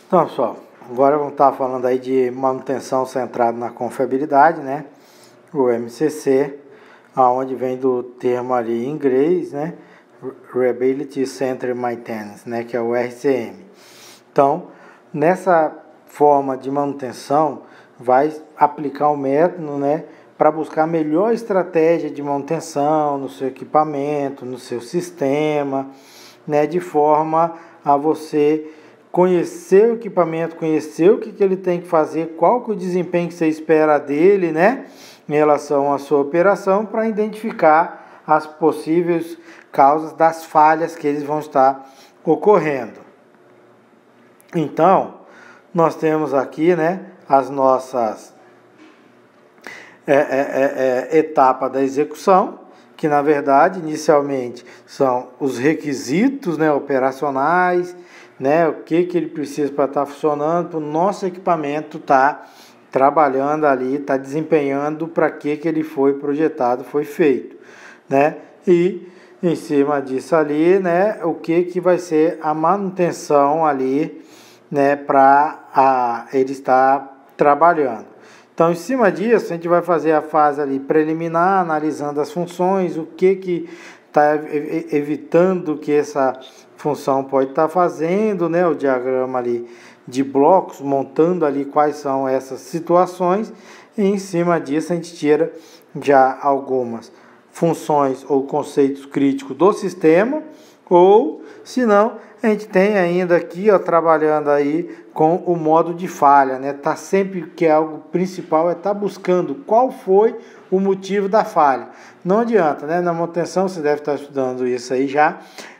Então, pessoal, agora vamos estar falando aí de manutenção centrada na confiabilidade, né? O MCC, aonde vem do termo ali em inglês, né? Reliability Centered Maintenance, né? Que é o RCM. Então, nessa forma de manutenção, vai aplicar o método, né? Para buscar a melhor estratégia de manutenção no seu equipamento, no seu sistema, né? De forma a você conhecer o equipamento, conhecer o que ele tem que fazer, qual que é o desempenho que você espera dele, né, em relação à sua operação, para identificar as possíveis causas das falhas que eles vão estar ocorrendo. Então, nós temos aqui, né, as nossas etapas da execução, que na verdade, inicialmente, são os requisitos, né, operacionais, né, o que ele precisa para estar funcionando, para o nosso equipamento estar trabalhando ali, estar desempenhando para que ele foi projetado, foi feito, né, e em cima disso ali, né, o que vai ser a manutenção ali, né, para ele estar trabalhando. Então, em cima disso, a gente vai fazer a fase ali preliminar, analisando as funções, o que está evitando que essa função pode estar fazendo, né, o diagrama ali de blocos, montando ali quais são essas situações, e em cima disso a gente tira já algumas funções ou conceitos críticos do sistema, ou se não, a gente tem ainda aqui, ó, trabalhando aí com o modo de falha, né? Tá sempre que é algo principal, é estar buscando qual foi o motivo da falha. Não adianta, né? Na manutenção você deve estar estudando isso aí já.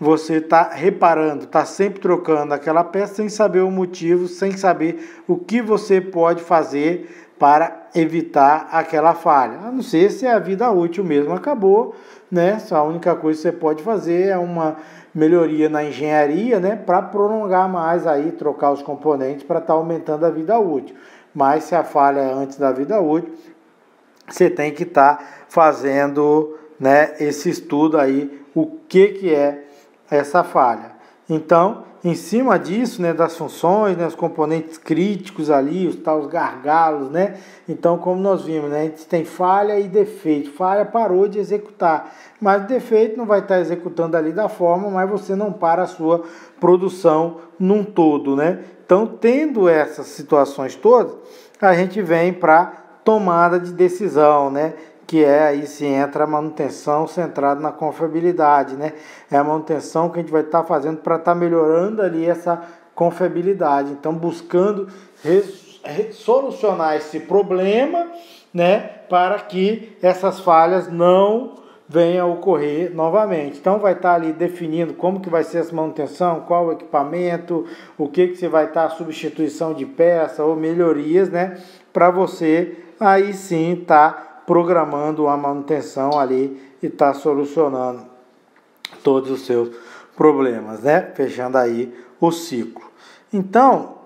Você está reparando, está sempre trocando aquela peça sem saber o motivo, sem saber o que você pode fazer para evitar aquela falha. A não ser se a vida útil mesmo acabou, né? A única coisa que você pode fazer é uma melhoria na engenharia, né? Para prolongar mais aí, trocar os componentes para estar aumentando a vida útil. Mas se a falha é antes da vida útil, você tem que estar fazendo, né, esse estudo aí, o que é essa falha. Então, em cima disso, né, das funções, né, os componentes críticos ali, os tais gargalos, né? Então, como nós vimos, né, a gente tem falha e defeito. Falha parou de executar, mas o defeito não vai estar executando ali da forma, mas você não para a sua produção num todo, né? Então, tendo essas situações todas, a gente vem para tomada de decisão, né? Que é aí se entra a manutenção centrada na confiabilidade, né? É a manutenção que a gente vai estar fazendo para estar melhorando ali essa confiabilidade. Então, buscando solucionar esse problema, né? Para que essas falhas não venham a ocorrer novamente. Então, vai estar ali definindo como que vai ser essa manutenção, qual o equipamento, o que você vai estar, substituição de peça ou melhorias, né? Para você aí sim estar programando a manutenção ali e está solucionando todos os seus problemas, né? Fechando aí o ciclo. Então,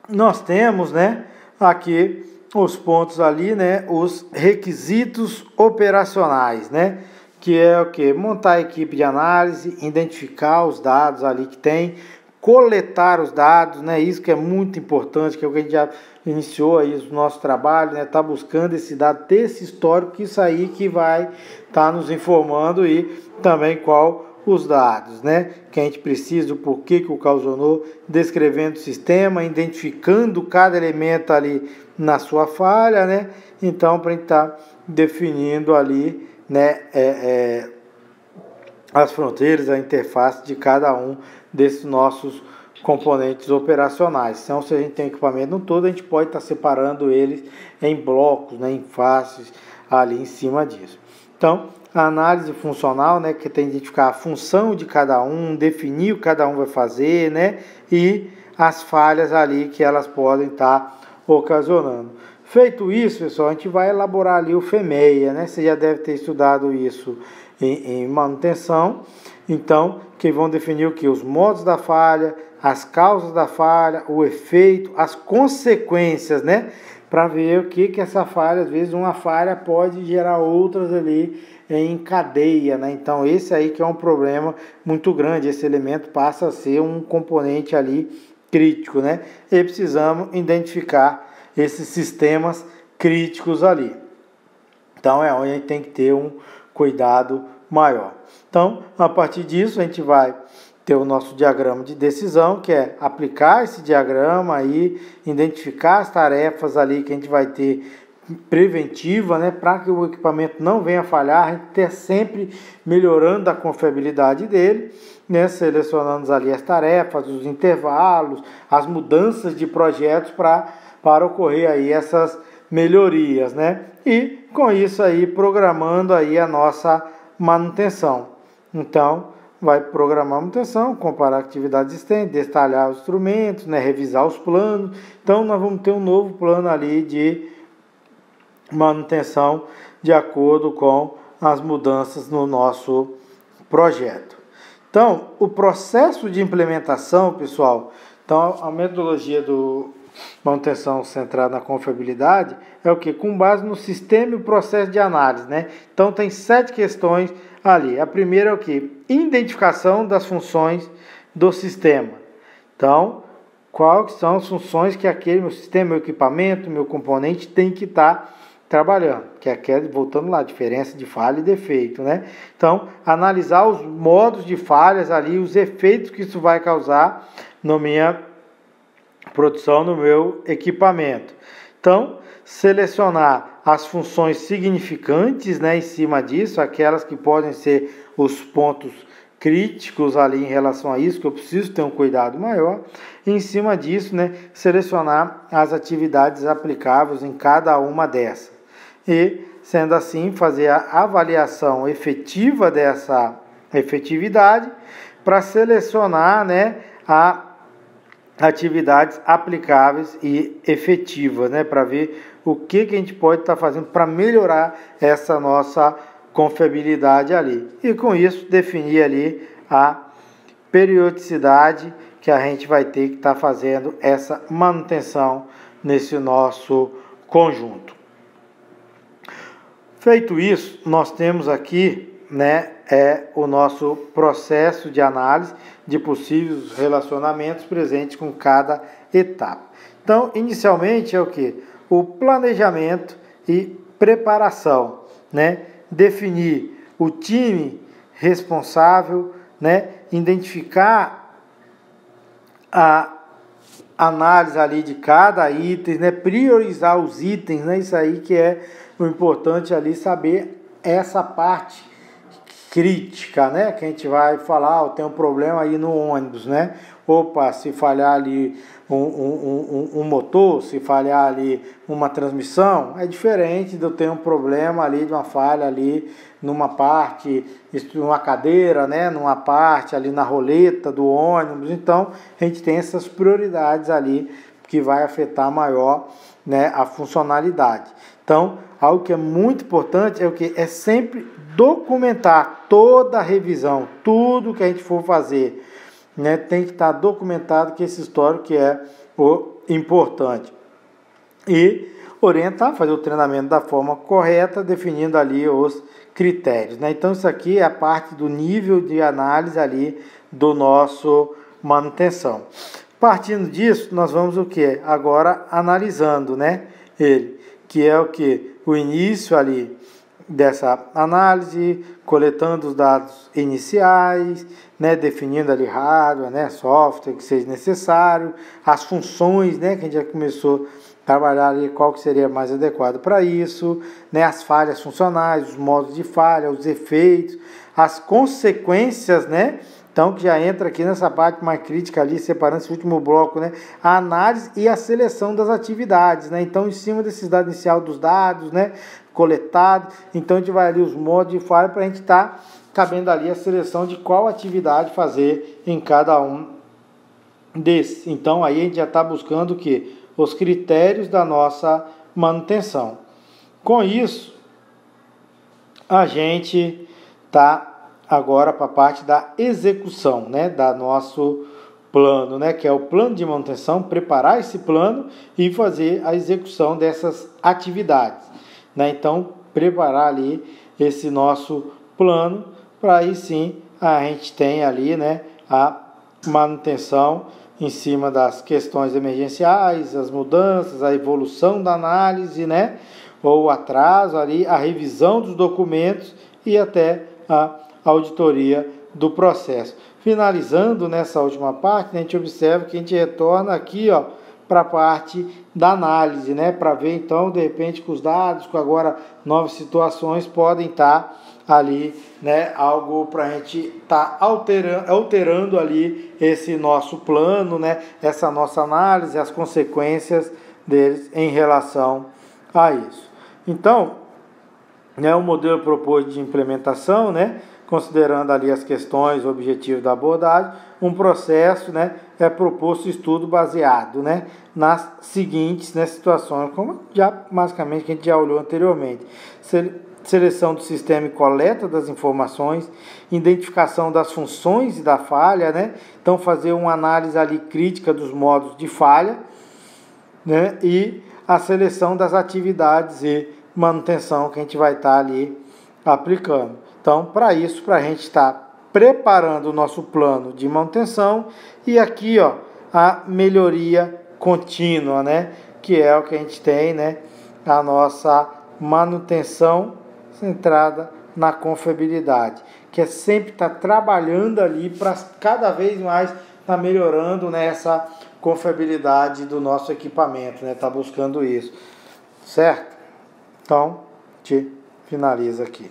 nós temos, né, aqui os pontos ali, né, os requisitos operacionais, né? Que é o que? Montar a equipe de análise, identificar os dados ali que tem, coletar os dados, né? Isso que é muito importante, que é o que a gente já iniciou aí o nosso trabalho, né? Tá buscando esse dado, ter esse histórico, que isso aí que vai estar nos informando e também qual os dados, né? Que a gente precisa, o porquê que ocasionou, descrevendo o sistema, identificando cada elemento ali na sua falha, né? Então, para a gente estar definindo ali, né? As fronteiras, a interface de cada um desses nossos componentes operacionais. Então, se a gente tem equipamento no todo, a gente pode estar separando eles em blocos, né, em faces ali em cima disso. Então, a análise funcional, né, que tem que identificar a função de cada um, definir o que cada um vai fazer, né, e as falhas ali que elas podem estar ocasionando. Feito isso, pessoal, a gente vai elaborar ali o FEMEA, né? Você já deve ter estudado isso em manutenção. Então, que vão definir o que? Os modos da falha, as causas da falha, o efeito, as consequências, né? Para ver o que essa falha, às vezes uma falha pode gerar outras ali em cadeia, né? Então, esse aí que é um problema muito grande. Esse elemento passa a ser um componente ali crítico, né? E precisamos identificar esses sistemas críticos ali. Então é onde a gente tem que ter um cuidado maior. Então, a partir disso, a gente vai ter o nosso diagrama de decisão, que é aplicar esse diagrama aí, identificar as tarefas ali que a gente vai ter preventiva, né, para que o equipamento não venha falhar, a gente ter sempre melhorando a confiabilidade dele, né, selecionando ali as tarefas, os intervalos, as mudanças de projetos para ocorrer aí essas melhorias, né, e com isso aí programando aí a nossa manutenção. Então, vai programar a manutenção, comparar atividades existentes, detalhar os instrumentos, né, revisar os planos. Então, nós vamos ter um novo plano ali de manutenção de acordo com as mudanças no nosso projeto. Então, o processo de implementação, pessoal, então a metodologia do manutenção centrada na confiabilidade é o que? Com base no sistema e o processo de análise, né? Então, tem 7 questões ali. A primeira é o que? Identificação das funções do sistema. Então, quais são as funções que aquele meu sistema, meu equipamento, meu componente tem que estar trabalhando, que é aquela, voltando lá, diferença de falha e defeito, né? Então, analisar os modos de falhas ali, os efeitos que isso vai causar na minha produção, no meu equipamento. Então, selecionar as funções significantes, né, em cima disso, aquelas que podem ser os pontos críticos ali em relação a isso, que eu preciso ter um cuidado maior. E em cima disso, né, selecionar as atividades aplicáveis em cada uma dessas. E, sendo assim, fazer a avaliação efetiva dessa efetividade para selecionar, né, atividades aplicáveis e efetivas, né, para ver o que a gente pode estar fazendo para melhorar essa nossa confiabilidade ali. E com isso, definir ali a periodicidade que a gente vai ter que estar fazendo essa manutenção nesse nosso conjunto. Feito isso, nós temos aqui, né, o nosso processo de análise de possíveis relacionamentos presentes com cada etapa. Então, inicialmente é o que? O planejamento e preparação, né? Definir o time responsável, né? Identificar a análise ali de cada item, né? Priorizar os itens, né? Isso aí que é o importante ali, saber essa parte crítica, né? Que a gente vai falar, tem um problema aí no ônibus, né? Opa, se falhar ali um motor, se falhar ali uma transmissão, é diferente de eu ter um problema ali, de uma falha ali numa parte, numa cadeira, né? Numa parte ali na roleta do ônibus. Então, a gente tem essas prioridades ali que vai afetar maior, né, a funcionalidade. Então, algo que é muito importante é o que? É sempre documentar toda a revisão, tudo que a gente for fazer, né, tem que estar documentado, que esse histórico que é o importante. E orientar, fazer o treinamento da forma correta, definindo ali os critérios, né? Então, isso aqui é a parte do nível de análise ali do nosso manutenção. Partindo disso, nós vamos o que? Agora analisando, né, ele, que é o que? O início ali dessa análise, coletando os dados iniciais, né, definindo ali hardware, né, software que seja necessário, as funções, né, que a gente já começou a trabalhar ali, qual que seria mais adequado para isso, né, as falhas funcionais, os modos de falha, os efeitos, as consequências, né. Então, que já entra aqui nessa parte mais crítica ali, separando esse último bloco, né? A análise e a seleção das atividades, né? Então, em cima desses dados inicial dos dados, né? Coletados, então a gente vai ali os modos de falha para a gente estar cabendo ali a seleção de qual atividade fazer em cada um desses. Então, aí a gente já está buscando o quê? Os critérios da nossa manutenção. Com isso, a gente está agora para a parte da execução, né, da nosso plano, né, que é o plano de manutenção, preparar esse plano e fazer a execução dessas atividades, né? Então, preparar ali esse nosso plano para aí sim a gente tem ali, né, a manutenção em cima das questões emergenciais, as mudanças, a evolução da análise, né? Ou o atraso ali, a revisão dos documentos e até a auditoria do processo. Finalizando nessa última parte, né, a gente observa que a gente retorna aqui, ó, para a parte da análise, né, para ver então, de repente, que os dados, com agora novas situações podem estar ali, né, algo para a gente estar alterando ali esse nosso plano, né, essa nossa análise, as consequências deles em relação a isso. Então, né, o modelo proposto de implementação, né, considerando ali as questões, o objetivo da abordagem, um processo, né, é proposto estudo baseado, né, nas seguintes, né, situações, como já basicamente que a gente já olhou anteriormente: seleção do sistema e coleta das informações, identificação das funções e da falha, né, então fazer uma análise ali crítica dos modos de falha, né, e a seleção das atividades e manutenção que a gente vai estar ali aplicando. Então, para isso, para a gente estar preparando o nosso plano de manutenção, e aqui, ó, a melhoria contínua, né, que é o que a gente tem, né, a nossa manutenção centrada na confiabilidade, que é sempre estar trabalhando ali para cada vez mais estar melhorando, né, essa confiabilidade do nosso equipamento, né, tá buscando isso, certo? Então, te finaliza aqui.